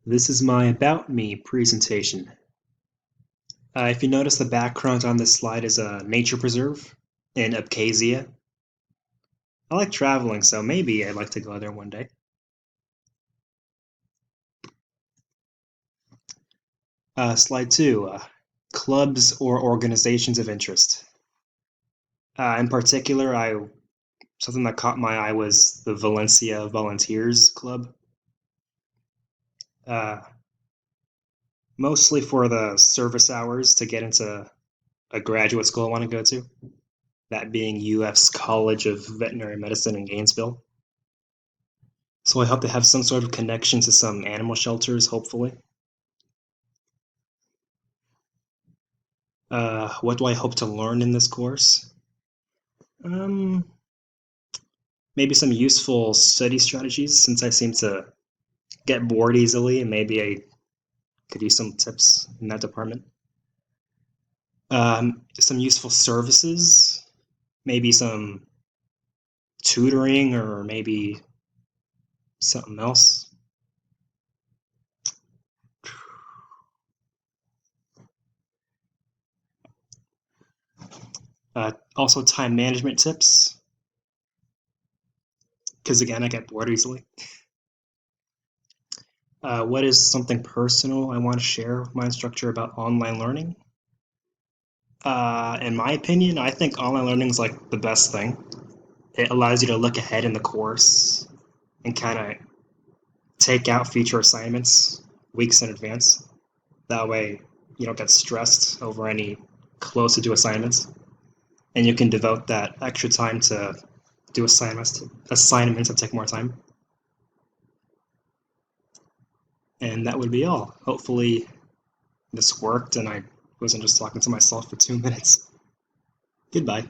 This is my About Me presentation. If you notice, the background on this slide is a nature preserve in Abkhazia. I like traveling, so maybe I'd like to go there one day. Slide 2, clubs or organizations of interest. In particular, something that caught my eye was the Valencia Volunteers Club. Mostly for the service hours to get into a graduate school I want to go to, that being UF's College of Veterinary Medicine in Gainesville. So I hope to have some sort of connection to some animal shelters, hopefully. What do I hope to learn in this course? Maybe some useful study strategies, since I seem to get bored easily, and maybe I could use some tips in that department. Some useful services, maybe some tutoring, or maybe something else. Also, time management tips, because again, I get bored easily. What is something personal I want to share with my instructor about online learning? In my opinion, I think online learning is like the best thing. It allows you to look ahead in the course and kind of take out future assignments weeks in advance. That way, you don't get stressed over any close to due assignments, and you can devote that extra time to do assignments that take more time. And that would be all. Hopefully, this worked and I wasn't just talking to myself for 2 minutes. Goodbye.